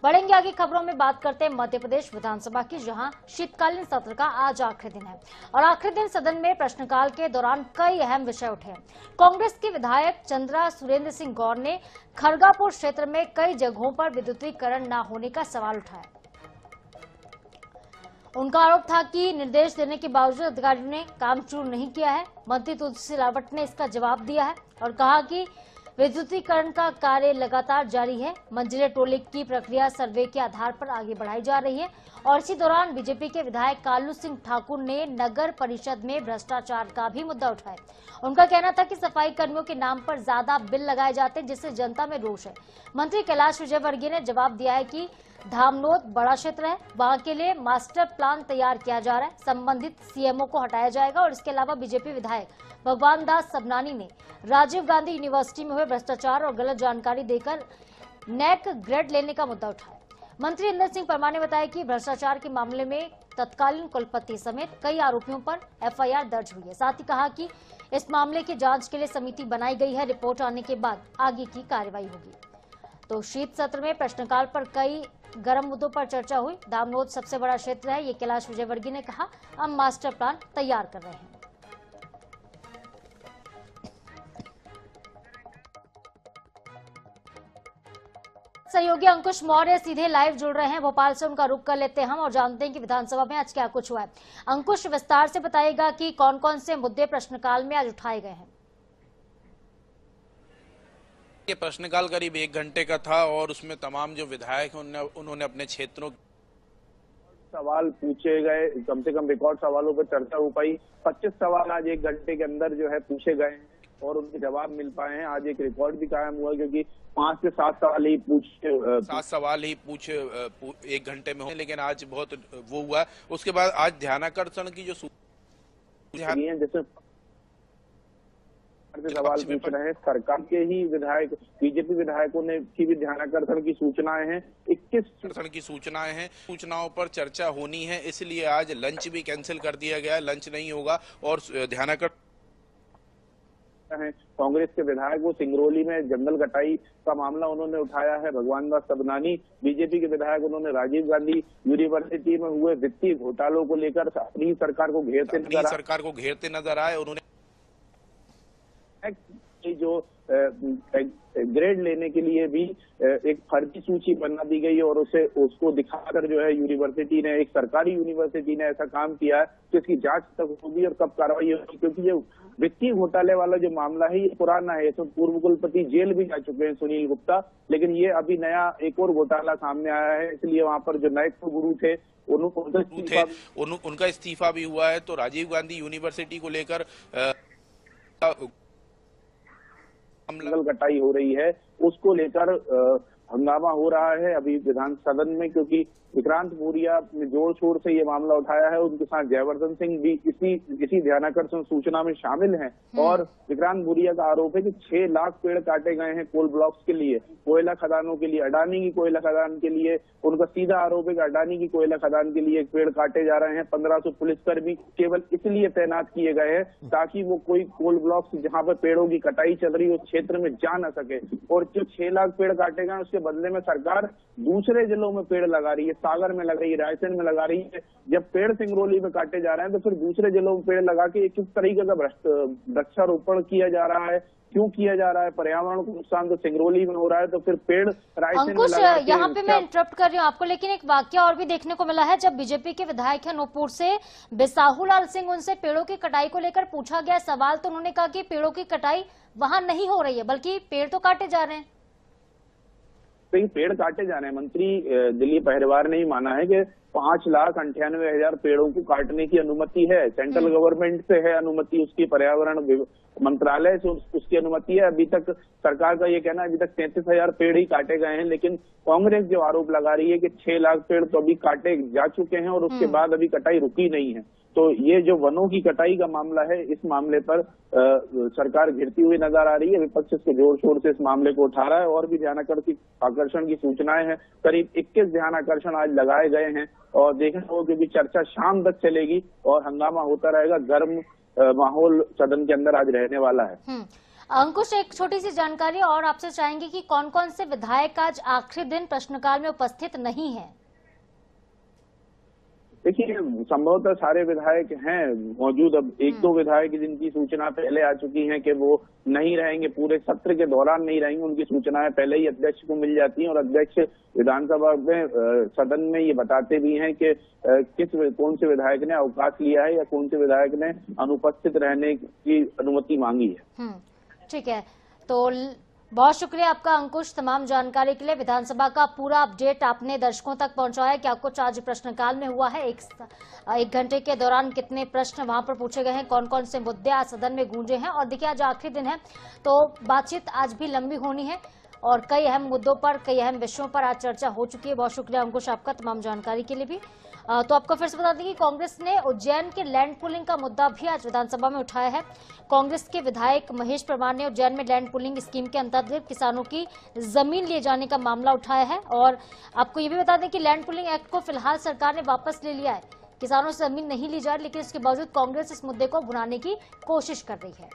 बढ़ेंगे आगे खबरों में। बात करते हैं मध्य प्रदेश विधानसभा की, जहां शीतकालीन सत्र का आज आखिरी दिन है और आखिरी दिन सदन में प्रश्नकाल के दौरान कई अहम विषय उठे। कांग्रेस के विधायक चंद्रा सुरेंद्र सिंह गौर ने खरगापुर क्षेत्र में कई जगहों पर विद्युतीकरण न होने का सवाल उठाया। उनका आरोप था कि निर्देश देने के बावजूद अधिकारियों ने काम शुरू नहीं किया है। मंत्री तुलसी सिलावट ने इसका जवाब दिया है और कहा कि विद्युतीकरण का कार्य लगातार जारी है। मंजिले टोले की प्रक्रिया सर्वे के आधार पर आगे बढ़ाई जा रही है। और इसी दौरान बीजेपी के विधायक कालू सिंह ठाकुर ने नगर परिषद में भ्रष्टाचार का भी मुद्दा उठाया। उनका कहना था कि सफाई कर्मियों के नाम पर ज्यादा बिल लगाए जाते हैं, जिससे जनता में रोष है। मंत्री कैलाश विजयवर्गीय ने जवाब दिया है कि धामनोद बड़ा क्षेत्र है, वहां के लिए मास्टर प्लान तैयार किया जा रहा है। संबंधित सीएमओ को हटाया जाएगा। और इसके अलावा बीजेपी विधायक भगवान दास सबनानी ने राजीव गांधी यूनिवर्सिटी में हुए भ्रष्टाचार और गलत जानकारी देकर नैक ग्रेड लेने का मुद्दा उठाया। मंत्री इंदर सिंह परमार ने बताया कि भ्रष्टाचार के मामले में तत्कालीन कुलपति समेत कई आरोपियों पर एफआईआर दर्ज हुई है। साथ ही कहा कि इस मामले की जांच के लिए समिति बनाई गई है। रिपोर्ट आने के बाद आगे की कार्रवाई होगी। तो शीत सत्र में प्रश्नकाल पर कई गर्म मुद्दों पर चर्चा हुई। दामनोद सबसे बड़ा क्षेत्र है, ये कैलाश विजयवर्गीय ने कहा। हम मास्टर प्लान तैयार कर रहे हैं। सहयोगी अंकुश मौर्य सीधे लाइव जुड़ रहे हैं भोपाल से, उनका रुख कर लेते हैं हम और जानते हैं कि विधानसभा में आज क्या कुछ हुआ है। अंकुश, विस्तार से बताइएगा कि कौन कौन से मुद्दे प्रश्नकाल में आज उठाए गए हैं। ये प्रश्नकाल करीब 1 घंटे का था और उसमें तमाम जो विधायक हैं उन्होंने अपने क्षेत्रों सवाल पूछे गए। कम से कम रिकॉर्ड सवालों पर चर्चा हो पाई। 25 सवाल आज 1 घंटे के अंदर जो है पूछे गए हैं और उनके जवाब मिल पाए हैं। आज एक रिकॉर्ड भी कायम हुआ क्योंकि 5 से 7 सवाल ही पूछ 1 घंटे में हो, लेकिन आज बहुत वो हुआ। उसके बाद आज ध्यानाकर्षण की जो जैसे सवाल पूछ रहे हैं, सरकार के ही विधायक बीजेपी विधायकों ने की भी ध्यानाकर्षण की सूचनाएं हैं। 21 की सूचनाएं हैं, सूचनाओं पर चर्चा होनी है, इसलिए आज लंच भी कैंसिल कर दिया गया है। लंच नहीं होगा और ध्यानाकर्षण है। कांग्रेस के विधायक वो सिंगरौली में जंगल कटाई का मामला उन्होंने उठाया है। भगवान दास सबनानी बीजेपी के विधायक, उन्होंने राजीव गांधी यूनिवर्सिटी में हुए वित्तीय घोटालों को लेकर अपनी सरकार को घेरते नजर आए। उन्होंने जो ग्रेड लेने के लिए भी एक फर्जी सूची बना दी गई और उसको दिखाकर जो है यूनिवर्सिटी ने, एक सरकारी यूनिवर्सिटी ने ऐसा काम किया है कि इसकी जांच तक होगी और कब कार्रवाई होगी। क्योंकि ये वित्तीय घोटाले वाला जो मामला है ये पुराना है। इसमें पूर्व कुलपति जेल भी जा चुके हैं, सुनील गुप्ता, लेकिन ये अभी नया एक और घोटाला सामने आया है। इसलिए वहां पर जो नए गुरु थे उनका इस्तीफा भी हुआ है। तो राजीव गांधी यूनिवर्सिटी को लेकर जंगल कटाई हो रही है, उसको लेकर हंगामा हो रहा है अभी विधान सदन में, क्योंकि विक्रांत भूरिया ने जोर शोर से ये मामला उठाया है। उनके साथ जयवर्धन सिंह भी इसी ध्यानाकर्षण सूचना में शामिल हैं। और विक्रांत भूरिया का आरोप है कि 6 लाख पेड़ काटे गए हैं कोल ब्लॉक्स के लिए, कोयला खदानों के लिए, अडानी की कोयला खदान के लिए। उनका सीधा आरोप है कि अडानी की कोयला खदान के लिए पेड़ काटे जा रहे हैं। 1500 पुलिसकर्मी केवल इसलिए तैनात किए गए हैं ताकि वो कोई कोल ब्लॉक्स जहां पर पेड़ों की कटाई चल रही है उस क्षेत्र में जा न सके। और जो 6 लाख पेड़ काटे गए उसके बदले में सरकार दूसरे जिलों में पेड़ लगा रही है, सागर में लगा रही है, रायसेन में लगा रही है। जब पेड़ सिंगरौली में काटे जा रहे हैं तो फिर दूसरे जिलों में पेड़ लगा के किस तरीके का वृक्षारोपण किया जा रहा है, क्यों किया जा रहा है? पर्यावरण को नुकसान तो सिंगरौली में हो रहा है तो फिर पेड़ रायसेन में लगा के। यहाँ पे मैं इंटरप्ट कर रही हूँ आपको, लेकिन एक वाक्य और भी देखने को मिला है। जब बीजेपी के विधायक है नूपुर से बिसाहू लाल सिंह, उनसे पेड़ों की कटाई को लेकर पूछा गया सवाल, तो उन्होंने कहा कि पेड़ों की कटाई वहां नहीं हो रही है, बल्कि पेड़ तो काटे जा रहे हैं। पेड़ काटे जा रहे हैं। मंत्री दिलीप अहिरवार ने ही माना है कि 5,98,000 पेड़ों को काटने की अनुमति है। सेंट्रल गवर्नमेंट से है अनुमति, उसकी पर्यावरण मंत्रालय से उसकी अनुमति है। अभी तक सरकार का ये कहना है अभी तक 33,000 पेड़ ही काटे गए हैं। लेकिन कांग्रेस जो आरोप लगा रही है कि 6 लाख पेड़ तो अभी काटे जा चुके हैं और उसके बाद अभी कटाई रुकी नहीं है। तो ये जो वनों की कटाई का मामला है, इस मामले पर सरकार घिरती हुई नजर आ रही है। विपक्ष इसको जोर शोर से इस मामले को उठा रहा है और भी ध्यानाकर्षण की सूचनाएं हैं। करीब 21 ध्यानाकर्षण आज लगाए गए हैं और देखना होगा क्योंकि चर्चा शाम तक चलेगी और हंगामा होता रहेगा। गर्म माहौल सदन के अंदर आज रहने वाला है। अंकुश, एक छोटी सी जानकारी और आपसे चाहेंगे कि कौन कौन से विधायक आज आखिरी दिन प्रश्नकाल में उपस्थित नहीं हैं? देखिए, संभवतः सारे विधायक हैं मौजूद। अब एक दो विधायक जिनकी सूचना पहले आ चुकी है कि वो नहीं रहेंगे, पूरे सत्र के दौरान नहीं रहेंगे, उनकी सूचनाएं पहले ही अध्यक्ष को मिल जाती हैं और अध्यक्ष विधानसभा में सदन में ये बताते भी हैं कि कौन से विधायक ने अवकाश लिया है या कौन से विधायक ने अनुपस्थित रहने की अनुमति मांगी है। ठीक है, तो बहुत शुक्रिया आपका अंकुश, तमाम जानकारी के लिए। विधानसभा का पूरा अपडेट आपने दर्शकों तक पहुंचाया। क्या कुछ आज प्रश्नकाल में हुआ है, एक घंटे के दौरान कितने प्रश्न वहां पर पूछे गए हैं, कौन कौन से मुद्दे आज सदन में गूंजे हैं। और देखिए, आज आखिरी दिन है तो बातचीत आज भी लंबी होनी है और कई अहम मुद्दों पर, कई अहम विषयों पर आज चर्चा हो चुकी है। बहुत शुक्रिया अंकुश आपका तमाम जानकारी के लिए भी। तो आपको फिर से बता दें कि कांग्रेस ने उज्जैन के लैंड पुलिंग का मुद्दा भी आज विधानसभा में उठाया है। कांग्रेस के विधायक महेश परमार ने उज्जैन में लैंड पुलिंग स्कीम के अंतर्गत किसानों की जमीन लिए जाने का मामला उठाया है। और आपको ये भी बता दें कि लैंड पुलिंग एक्ट को फिलहाल सरकार ने वापस ले लिया है, किसानों से जमीन नहीं ली जा रही, लेकिन इसके बावजूद कांग्रेस इस मुद्दे को भुनाने की कोशिश कर रही है।